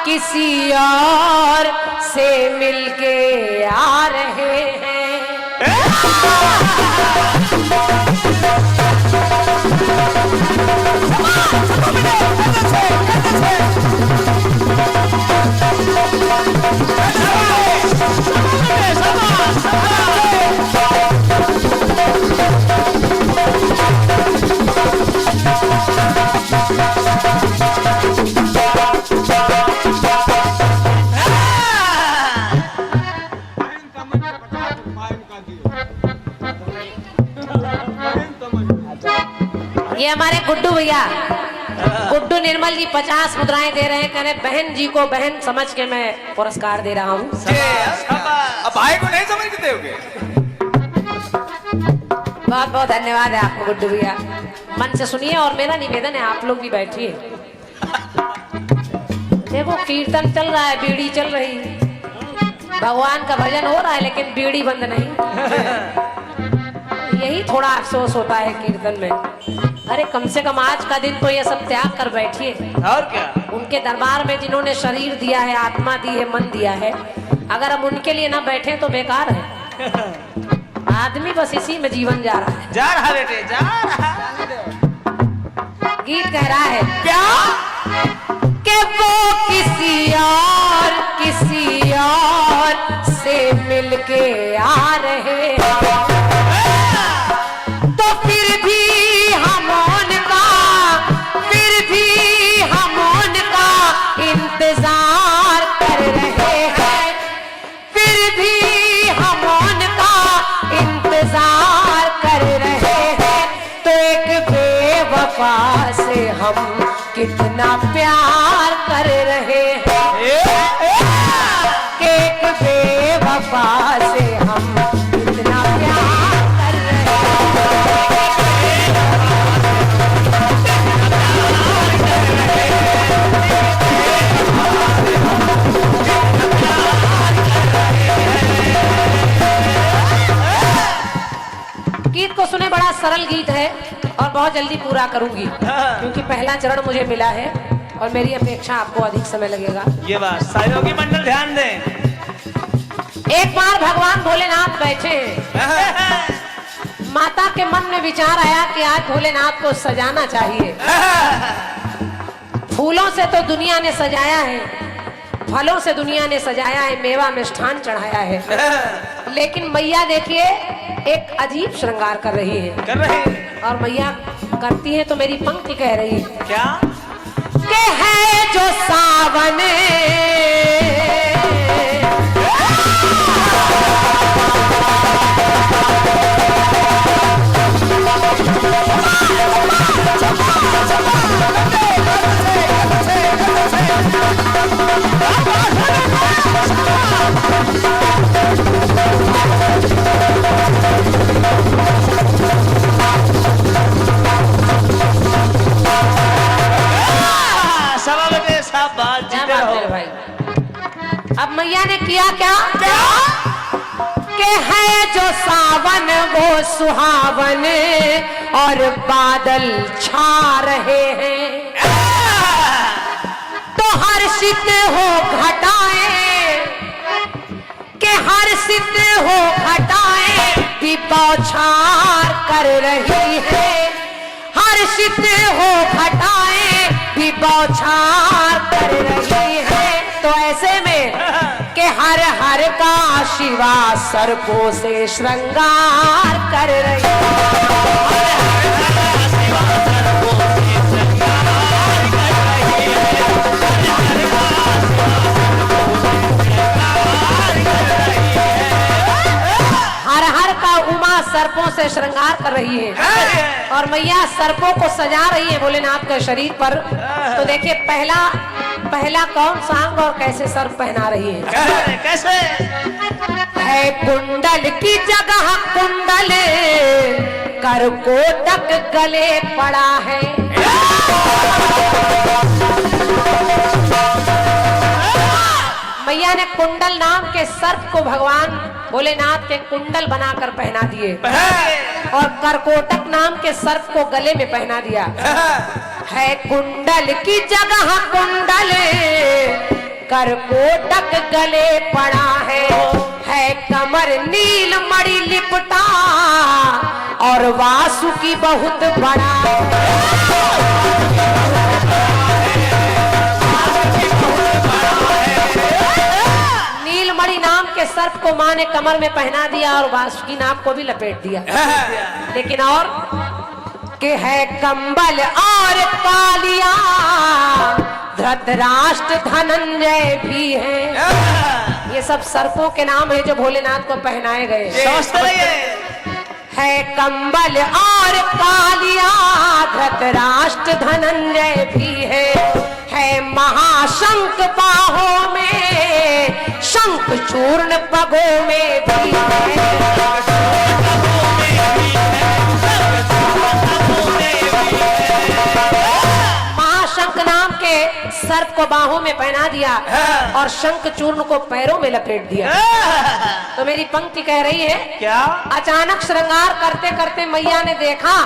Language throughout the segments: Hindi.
किसी और से मिलके आ रहे हैं। ये हमारे गुड्डू भैया, गुड्डू निर्मल जी 50 मुद्राएं दे रहे हैं। कह रहे बहन जी को बहन समझ के मैं पुरस्कार दे रहा हूँ। अब भाई को नहीं समझ के दोगे? बहुत बहुत धन्यवाद है आपको गुड्डू भैया। मन से सुनिए और मेरा निवेदन है आप लोग भी बैठिए। देखो कीर्तन चल रहा है, बीड़ी चल रही, भगवान का भजन हो रहा है, लेकिन बीड़ी बंद नहीं। यही थोड़ा अफसोस होता है कीर्तन में। अरे कम से कम आज का दिन तो ये सब त्याग कर बैठिए। और क्या? उनके दरबार में जिन्होंने शरीर दिया है, आत्मा दी है, मन दिया है, अगर हम उनके लिए ना बैठे तो बेकार है। आदमी बस इसी में जीवन जा रहा है। जा रहा बेटे, जा रहा। गीत कह रहा है क्या कि वो किसी और से मिलके आ रहे हैं, तो फिर भी हम उनका इंतजार कर रहे हैं। फिर भी हम उनका इंतजार कर रहे हैं। तो एक बेवफा से हम कितना प्यार कर रहे हैं। एक बेवफा से हम कितना प्यार कर रहे गीत को सुने। बड़ा सरल गीत है और बहुत जल्दी पूरा करूंगी क्योंकि पहला चरण मुझे मिला है और मेरी अपेक्षा आपको अधिक समय लगेगा। ये बात सहयोगी मंडल ध्यान दें। एक बार भगवान भोलेनाथ बैठे हैं। माता के मन में विचार आया कि आज भोलेनाथ को सजाना चाहिए। फूलों से तो दुनिया ने सजाया है, फलों से दुनिया ने सजाया है, मेवा मिष्ठान चढ़ाया है, लेकिन मैया देखिए एक अजीब श्रृंगार कर रही है। कर रहे हैं। और मैया करती है तो मेरी पंक्ति कह रही है क्या कि है जो सावन भाई। अब मैया ने किया क्या कि है जो सावन वो सुहावन और बादल छा रहे हैं, तो हर्षित हो घटाएं कि हर्षित हो घटाएं भी बौछार कर रही है। हर्षित हो घटाएं भी बौछार कर रही है। तो ऐसे में कि हर हर का शिवा सर्पों से श्रृंगार कर रही है। हर हर का उमा सर्पों से श्रृंगार कर रही है और मैया सर्पों को सजा रही है भोलेनाथ के शरीर पर। तो देखिए पहला कौन सा अंग और कैसे सर्प पहना रही है। कैसे है कुंडल की जगह कुंडल करकोटक गले पड़ा है। मैया ने कुंडल नाम के सर्प को भगवान भोलेनाथ के कुंडल बनाकर पहना दिए और करकोटक नाम के सर्प को गले में पहना दिया। है कुंडल की जगह कुंडल करकोटक गले पड़ा है कमर नील मणि लिपटा और वासुकी बहुत बड़ा नीलमणि नाम के सर्प को माँ ने कमर में पहना दिया और वासुकी नाम को भी लपेट दिया। लेकिन और के है कंबल और कालिया धृतराष्ट्र धनंजय भी है। ये सब सर्पों के नाम है जो भोलेनाथ को पहनाए गए। है कंबल और कालिया धृतराष्ट्र धनंजय भी है महाशंख बाहों में शंख चूर्ण पगों में भी महाशंख नाम के सर्प को बाहों में पहना दिया और शंख चूर्ण को पैरों में लपेट दिया। तो मेरी पंक्ति कह रही है क्या? अचानक श्रृंगार करते करते मैया ने देखा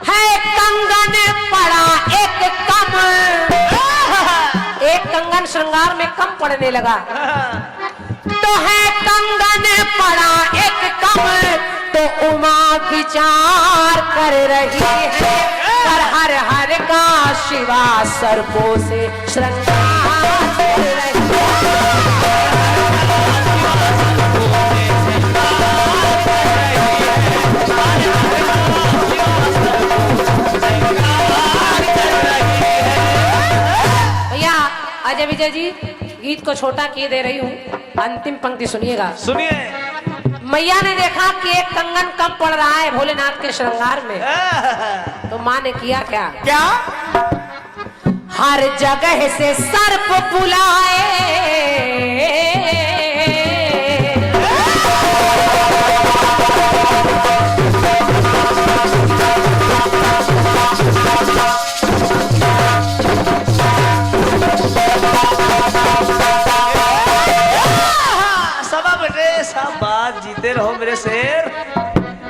है कंगन पड़ा एक कंगन श्रृंगार में कम पड़ने लगा। तो है कंगन पड़ा एक तो उमा विचार कर रही है पर हर हर का शिवा सर्पों से श्रृंगार कर रही भैया। अजय विजय जी गीत को छोटा किए दे रही हूँ, अंतिम पंक्ति सुनिएगा। सुनिए। मैया ने देखा कि एक कंगन कम पड़ रहा है भोलेनाथ के श्रृंगार में, तो माँ ने किया क्या? क्या? हर जगह से सर्प बुलाए जीते रहो मेरे शेर।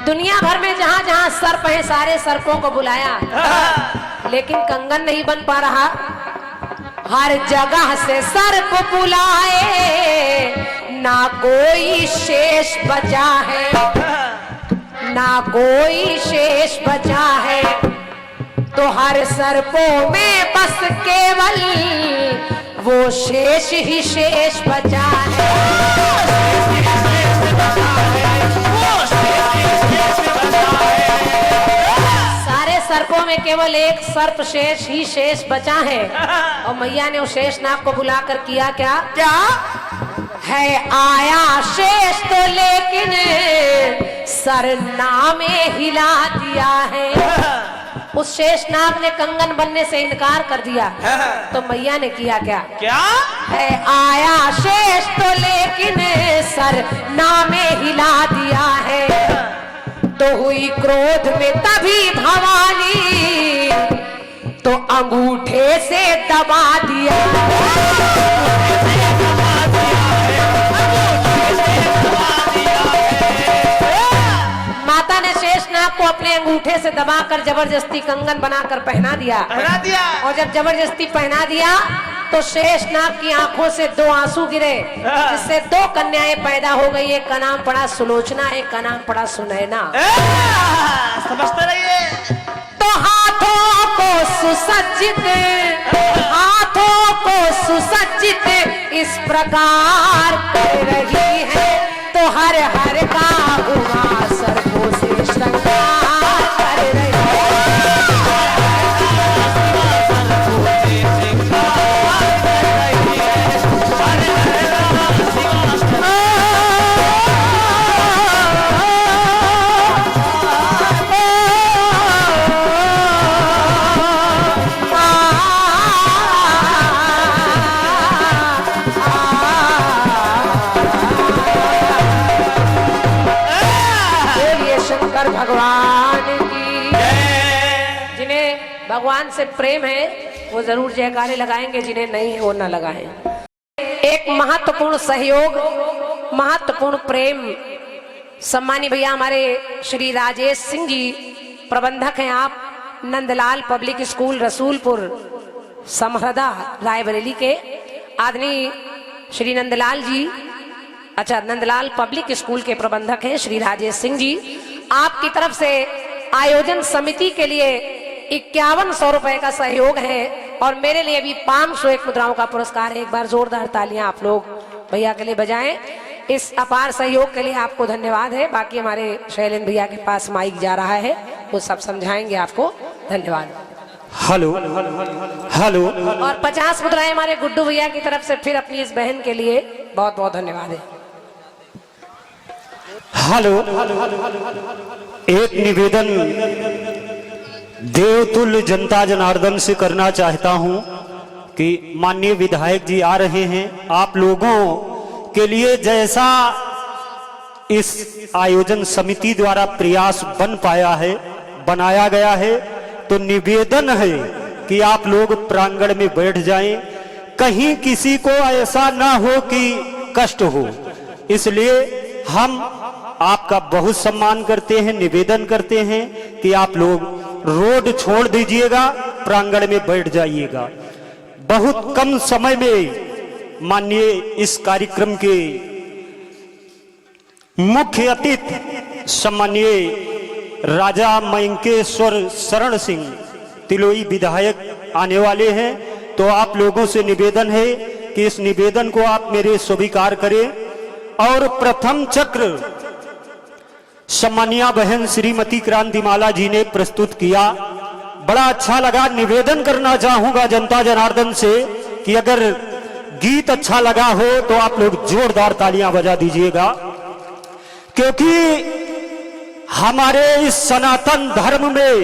दुनिया भर में जहाँ जहाँ सर्प है सारे सर्पों को बुलाया लेकिन कंगन नहीं बन पा रहा। हर जगह से सर्प बुलाए ना कोई शेष बचा है ना कोई शेष बचा है। तो हर सर्पों में बस केवल वो शेष ही शेष बचा है। सारे सर्पों में केवल एक सर्प शेष ही शेष बचा है। और मैया ने उस शेष नाग को बुलाकर किया क्या? क्या है आया शेष तो लेकिन सरनामे हिला दिया है। उस शेष नाग ने कंगन बनने से इनकार कर दिया। तो मैया ने किया क्या? क्या है आया शेष तो लेकिन सरनामे हिला दिया है। तो हुई क्रोध में तभी भवानी तो अंगूठे से दबा दिया। माता ने शेषनाग को अपने अंगूठे से दबाकर जबरदस्ती कंगन बनाकर पहना दिया। और जब जबरदस्ती पहना दिया तो शेषनाग की आंखों से दो आंसू गिरे जिससे दो कन्याएं पैदा हो गई। एक का नाम पड़ा सुलोचना, एक का नाम पड़ा सुनैना। समझते रहिए। तो हाथों को सुसज्जित इस प्रकार कर रही है। तो हर हर का उमा सर्पों से श्रृंगार कर रही है। भगवान की जिन्हें भगवान से प्रेम है वो जरूर जयकारे लगाएंगे, जिन्हें नहीं है वो न लगाएं। एक महत्वपूर्ण सहयोग, महत्वपूर्ण प्रेम सम्मानी भैया हमारे श्री राजेश सिंह जी प्रबंधक हैं। आप नंदलाल पब्लिक स्कूल रसूलपुर समहरदा रायबरेली के आदरणीय श्री नंदलाल जी, अच्छा नंदलाल पब्लिक स्कूल के प्रबंधक हैं श्री राजेश सिंह जी, आपकी तरफ से आयोजन समिति के लिए 5100 रुपए का सहयोग है और मेरे लिए भी 501 मुद्राओं का पुरस्कार है। एक बार जोरदार तालियां आप लोग भैया के लिए बजाएं। इस अपार सहयोग के लिए आपको धन्यवाद है। बाकी हमारे शैलेंद्र भैया के पास माइक जा रहा है, वो सब समझाएंगे आपको। धन्यवाद। Hello hello. और 50 मुद्राएं हमारे गुड्डू भैया की तरफ से फिर अपनी इस बहन के लिए बहुत बहुत धन्यवाद है। हेलो। एक निवेदन देवतुल्य जनता जनार्दन से करना चाहता हूं कि माननीय विधायक जी आ रहे हैं, आप लोगों के लिए जैसा इस आयोजन समिति द्वारा प्रयास बन पाया है, बनाया गया है, तो निवेदन है कि आप लोग प्रांगण में बैठ जाएं, कहीं किसी को ऐसा ना हो कि कष्ट हो। इसलिए हम आपका बहुत सम्मान करते हैं, निवेदन करते हैं कि आप लोग रोड छोड़ दीजिएगा, प्रांगण में बैठ जाइएगा। बहुत कम समय में माननीय इस कार्यक्रम के मुख्य अतिथि सम्मानीय राजा मयंकेश्वर शरण सिंह तिलोई विधायक आने वाले हैं, तो आप लोगों से निवेदन है कि इस निवेदन को आप मेरे स्वीकार करें। और प्रथम चक्र सम्मानीय बहन श्रीमती क्रांतिमाला जी ने प्रस्तुत किया, बड़ा अच्छा लगा। निवेदन करना चाहूंगा जनता जनार्दन से कि अगर गीत अच्छा लगा हो तो आप लोग जोरदार तालियां बजा दीजिएगा, क्योंकि हमारे इस सनातन धर्म में,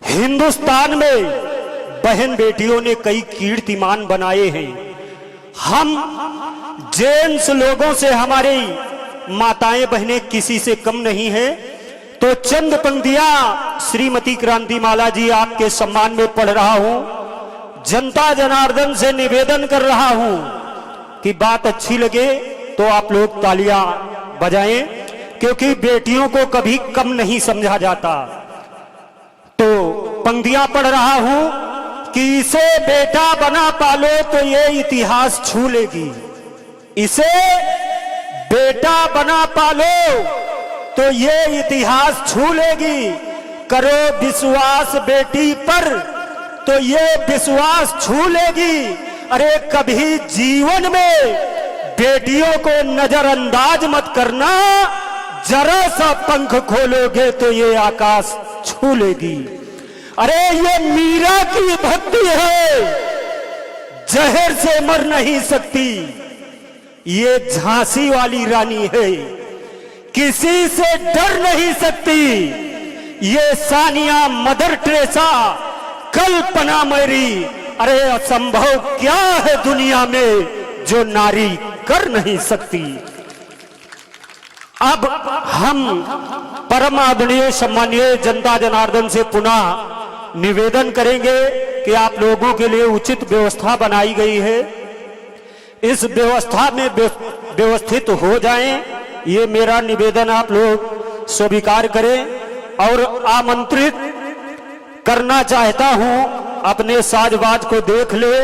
हिंदुस्तान में बहन बेटियों ने कई कीर्तिमान बनाए हैं। हम जेंट्स लोगों से हमारी माताएं बहनें किसी से कम नहीं है। तो चंद पंक्तियां श्रीमती क्रांतिमाला जी आपके सम्मान में पढ़ रहा हूं। जनता जनार्दन से निवेदन कर रहा हूं कि बात अच्छी लगे तो आप लोग तालियां बजाएं, क्योंकि बेटियों को कभी कम नहीं समझा जाता। तो पंक्तियां पढ़ रहा हूं कि इसे बेटा बना पालो तो ये इतिहास छू लेगी, इसे बेटा बना पालो तो ये इतिहास छू लेगी, करो विश्वास बेटी पर तो ये विश्वास छू लेगी। अरे कभी जीवन में बेटियों को नजरअंदाज मत करना, जरा सा पंख खोलोगे तो ये आकाश छू लेगी। अरे ये मीरा की भक्ति है, जहर से मर नहीं सकती, ये झांसी वाली रानी है, किसी से डर नहीं सकती, ये सानिया मदर टेरेसा कल्पना मेरी। अरे असंभव क्या है दुनिया में जो नारी कर नहीं सकती। अब हम परम आदरणीय सम्मानीय जनता जनार्दन से पुनः निवेदन करेंगे कि आप लोगों के लिए उचित व्यवस्था बनाई गई है, इस व्यवस्था में व्यवस्थित हो जाएं, ये मेरा निवेदन आप लोग स्वीकार करें। और आमंत्रित करना चाहता हूं, अपने साजबाज को देख ले,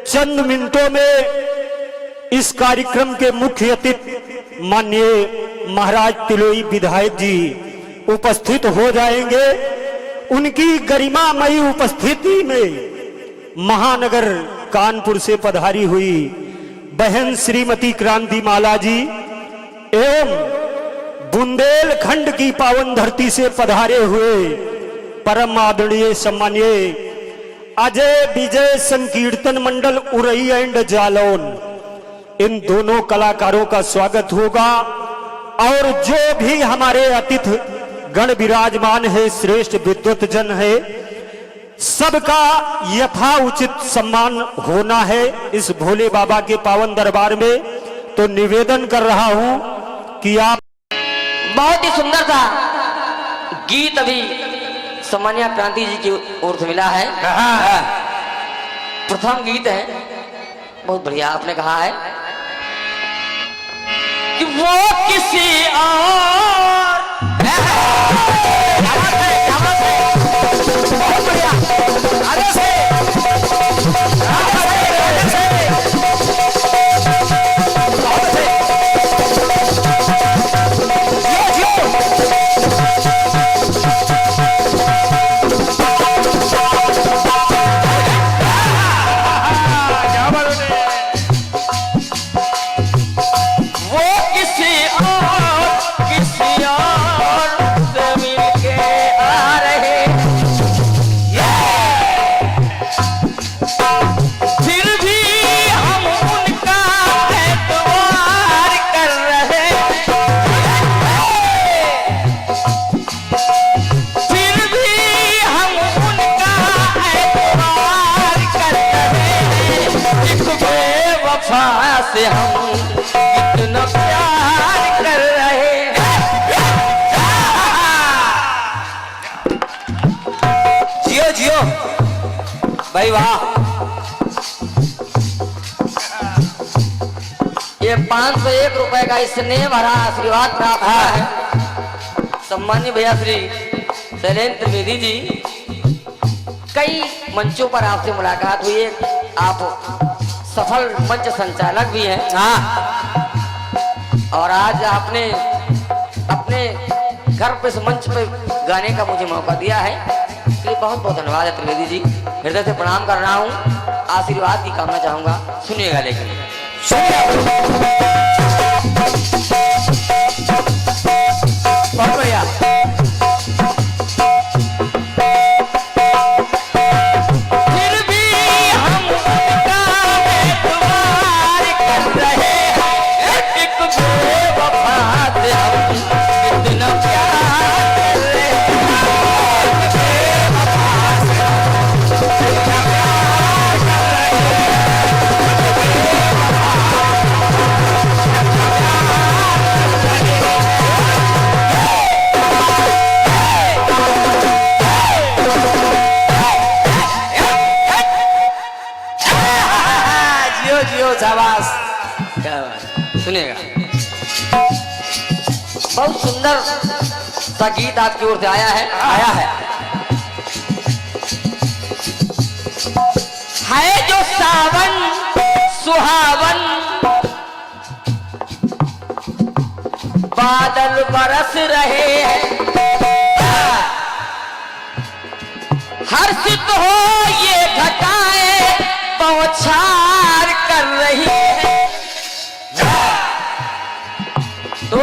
चंद मिनटों में इस कार्यक्रम के मुख्य अतिथि माननीय महाराज तिलोई विधायक जी उपस्थित हो जाएंगे। उनकी गरिमामयी उपस्थिति में महानगर कानपुर से पधारी हुई बहन श्रीमती क्रांतिमाला जी एवं बुंदेलखंड की पावन धरती से पधारे हुए परम आदरणीय सम्मानीय अजय विजय संकीर्तन मंडल उरई एंड जालौन, इन दोनों कलाकारों का स्वागत होगा। और जो भी हमारे अतिथि गण विराजमान है, श्रेष्ठ विद्वत जन है, सबका यथा उचित सम्मान होना है इस भोले बाबा के पावन दरबार में। तो निवेदन कर रहा हूं कि आप बहुत ही सुंदर सा गीत अभी सम्मानिया क्रांति जी की ओर से मिला है। प्रथम गीत है, बहुत बढ़िया आपने कहा है कि वो किसी और से हम कितना प्यार कर रहे हैं। जियो जियो भाई वाह। ये 501 रुपए का स्नेह भरा आशीर्वाद प्राप्त हुआ है। सम्मानीय भैया श्री शैलेंद्र त्रिवेदी जी, कई मंचों पर आपसे मुलाकात हुई है, आप सफल मंच संचालक भी हैं। और आज आपने अपने घर पे इस मंच पे गाने का मुझे मौका दिया है, इसलिए बहुत बहुत धन्यवाद है त्रिवेदी जी। हृदय से प्रणाम कर रहा हूँ, आशीर्वाद की कामना चाहूंगा। सुनिएगा लेकिन बहुत बढ़िया। फिर भी हम उनका एतबार कर रहे हैं, एक बेवफा से हम कितना प्यार कर रहे हैं। जियो जियो शाबाश। क्या बात। सुनिएगा, बहुत सुंदर सा गीत आपकी ओर से आया है जो सावन सुहावन बादल बरस रहे हैं, हर्षित हो ये घटाएं बौछार कर रही है। तो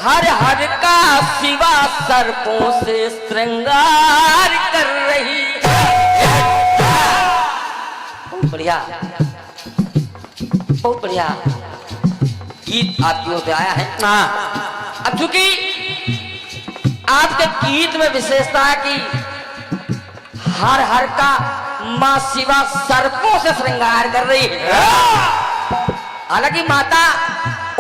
हर हर का सिवा सर्पों से श्रृंगार कर रही है। बहुत बढ़िया, बहुत बढ़िया गीत आपकी ओर से आया है। अब चूंकि आपके गीत में विशेषता है कि हर हर का माँ शिवा सर्पों से श्रृंगार कर रही है। हालांकि माता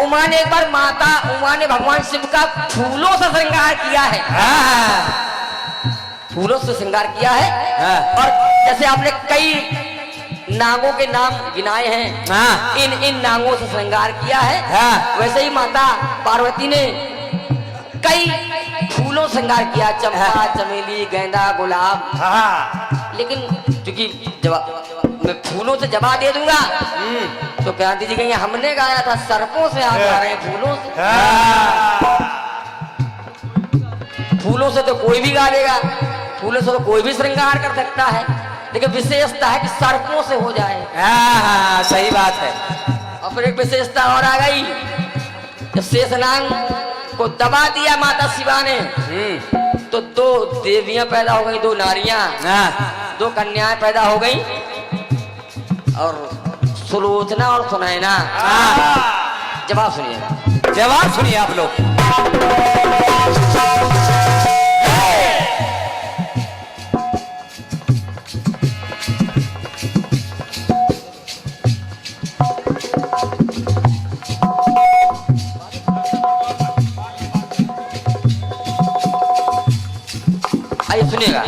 उमा ने एक बार माता उमा ने भगवान शिव का फूलों से श्रृंगार किया है। फूलों से श्रृंगार किया है। और जैसे आपने कई नागों के नाम गिनाए हैं, इन नागों से श्रृंगार किया है। वैसे ही माता पार्वती ने कई फूलों श्रृंगार किया, चंपा चमेली गेंदा गुलाब। लेकिन क्योंकि मैं फूलों से जवाब दे दूंगा तो क्रांति जी कहेंगे हमने गाया था, सर्पों से आप गा रहे हैं फूलों से। फूलों से तो कोई भी गा लेगा, फूलों से तो कोई भी श्रृंगार कर सकता है, लेकिन विशेषता है कि सर्पों से हो जाए। सही बात है। और फिर एक विशेषता और आ गई, जब शेषनाग को दबा दिया माता शिवा ने तो दो देवियां पैदा हो गई, दो नारियां, दो कन्याएं पैदा हो गई, और सुलोचना और सुनैना। जवाब सुनिए, जवाब सुनिए आप लोग। आइए सुनिएगा।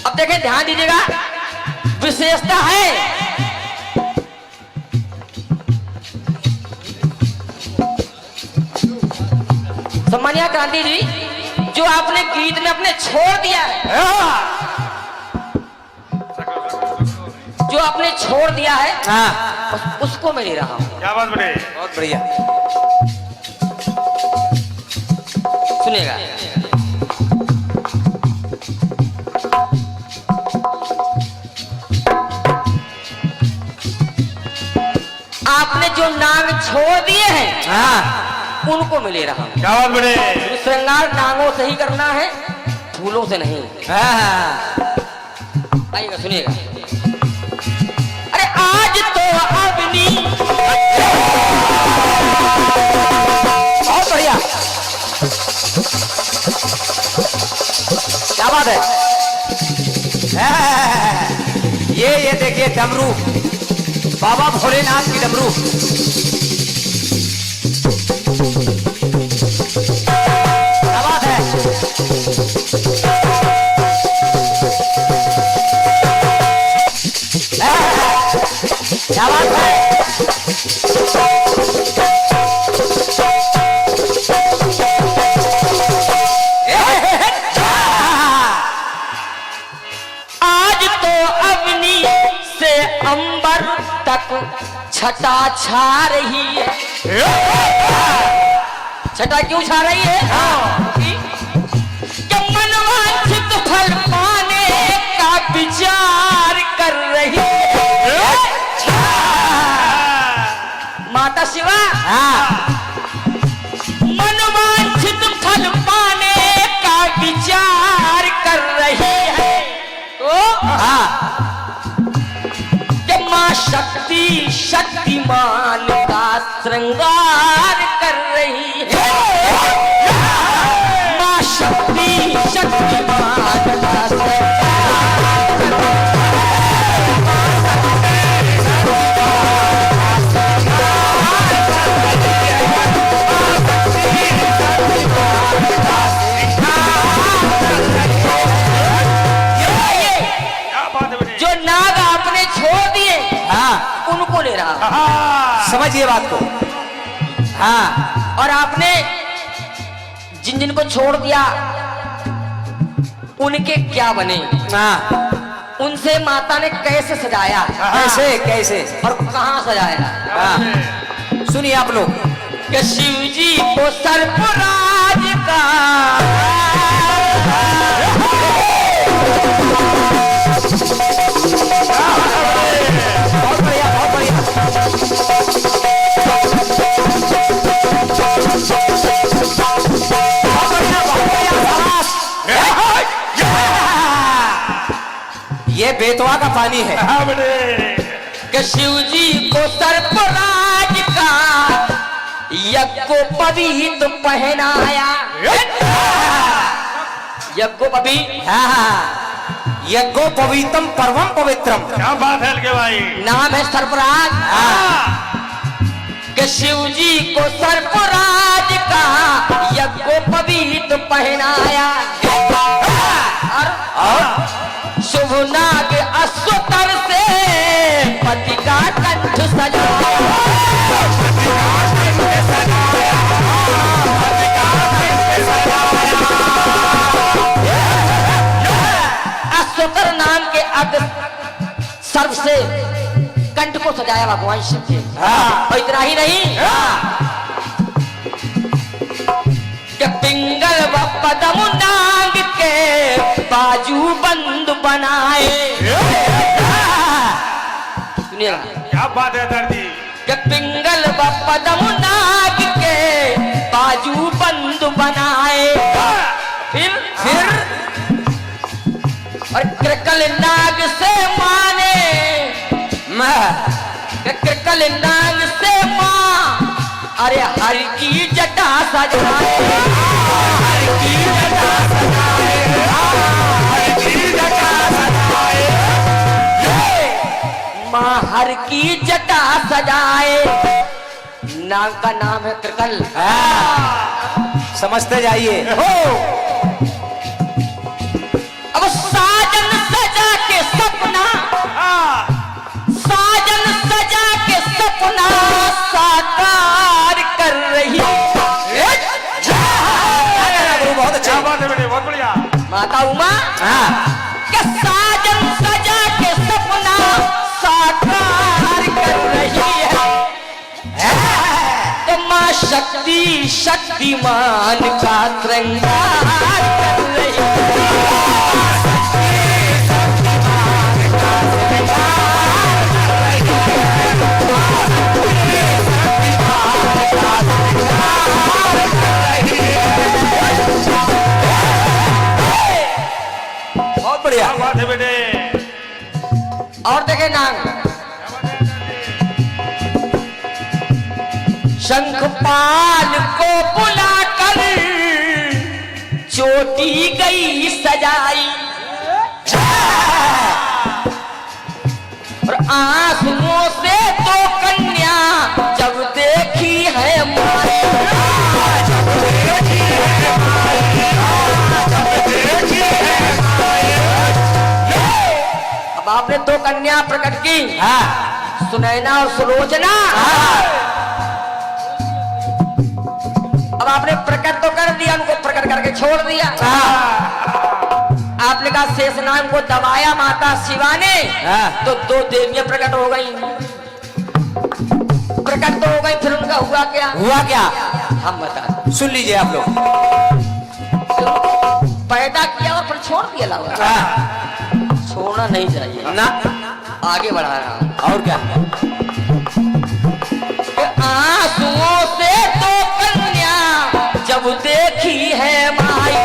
अब देखें, ध्यान दीजिएगा, विशेषता है सम्मानिया क्रांति जी, जो आपने गीत में अपने छोड़ दिया है, जो आपने छोड़ दिया है उसको मैं ले रहा हूं। क्या बात बड़े, बहुत बढ़िया। सुनिएगा, आपने जो नाग छोड़ दिए हैं उनको मैं ले रहा हूं। क्या बात बड़े। श्रृंगार नागों से ही करना है, फूलों से नहीं। आइएगा सुनिएगा। अरे आज तो अग्नि, बहुत बढ़िया, क्या बात है। ये देखिए डमरू, बाबा भोलेनाथ की डमरू। क्या बात है? क्या बात है? आज तो अग्नि से अंबर तक छटा छा रही है। छटा क्यों छा रही है? कि मनवांछित फल पाने का विचार कर रही है माता शिवा। मनवांछित फल पाने का विचार कर रही है कि मां शक्ति शक्तिमान का श्रृंगार कर रही है। मां शक्ति शक्तिमान का जो नाग आपने छोड़ दिए उनको ले रहा। समझिए बात को। और आपने जिन जिन को छोड़ दिया उनके क्या बने? उनसे माता ने कैसे सजाया? कैसे कैसे और कहाँ सजाया? सुनिए आप लोग। कि शिव जी को सर्पराज का बहुत बढ़िया, बहुत बढ़िया। ये बेतवा का पानी है। कि शिव जी को सर्पराज का यज्ञोपवीत पहनाया। यज्ञोपवीत यज्ञोपवीतम परमम पवित्रम। क्या बात है के भाई? नाम है सर्पराज। कि शिव जी को सर्पराज का यज्ञोपवीत पहनाया। और शुभ नाग अश्वतर से पति का कंठ सजाया। अश्वतर नाम के अग्र सर्व से कंठ को सजाया भगवान शिव के। और इतना ही नहीं कि पिंगल व पदम नाग के बाजू बंद बनाए। सुनिएगा क्या बात है दर्दी? कि पिंगल व पदम नाग के बाजू बंद बनाए। फिर और कृकल नाग से माने कृकल नाग से मां अरे हर की जटा सजाए। हर की जटा सजाए। हर की जटा सजाए। मां हर की जटा सजाए। नाग का नाम है कृकल। समझते जाइए। अब साजन सजा के सपना साजन सजा के सपना साकार कर रही। बहुत अच्छा। क्या बात है बेटे? बहुत बढ़िया। माता उमा के साजन सजा के सपना साकार कर रही है। तो मां शक्ति शक्तिमान का श्रृंगार कर रही है। बहुत बढ़िया। क्या बात है बेटे? और देखे नाग शंखपाल को बुलाकर चोटी गई सजाई। और आंसुओं से तो कन्या जब देखी है माई। अब आपने दो कन्या प्रकट की, सुनैना और सुलोचना। अब आपने प्रकट तो कर दिया, उनको प्रकट करके छोड़ दिया। आपने कहा शेषनाग को दबाया माता शिवा ने, तो दो देवियां प्रकट हो गई। प्रकट तो हो गई, फिर उनका हुआ क्या? हुआ क्या? हम बता, सुन लीजिए आप लोग। पैदा किया और फिर छोड़ दिया लावा। छोड़ना नहीं चाहिए ना, आगे बढ़ा रहा हूं। और क्या? आंसुओं से तो कन्या जब देखी है माई।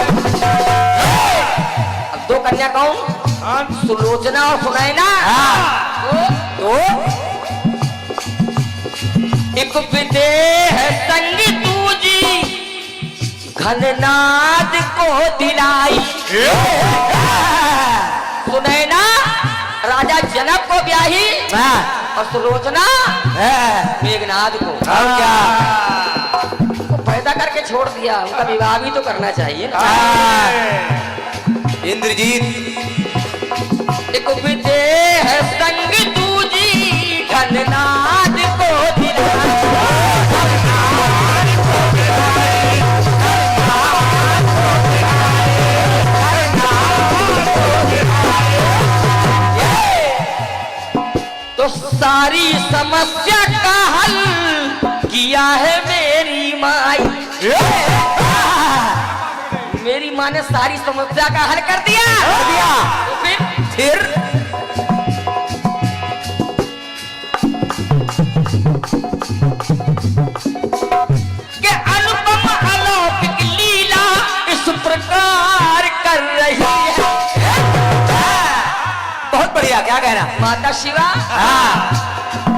अब दो कन्या कौन? सुलोचना और सुनैना। तो एक विदेह संग दूजी घननाद को दिलाई। सुनैना राजा जनक को ब्याही और सुलोचना मेघनाद को। और क्या? तो पैदा करके छोड़ दिया, उनका विवाह भी तो करना चाहिए ना। इंद्रजीत, एक विदेह संग दूजी घननाद को दिलाई। तो सारी समस्या का हल किया है मेरी माई। मेरी माँ ने सारी समस्या का हल कर दिया। तो फिर के अनुपम अलौकिक लीला इस प्रकार कर रही है। बहुत बढ़िया। क्या कहना? माता शिवा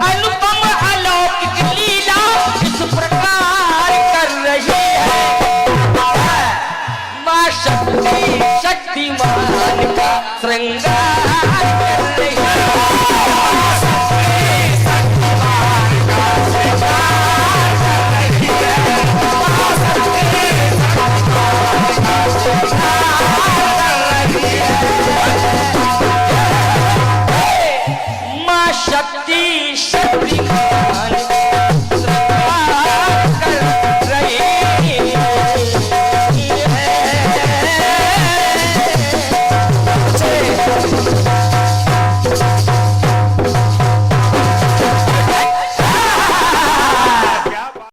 अनुपम अलौकिक लीला इस प्रकार कर रही है। माँ शक्ति शक्तिमान का श्रृंगार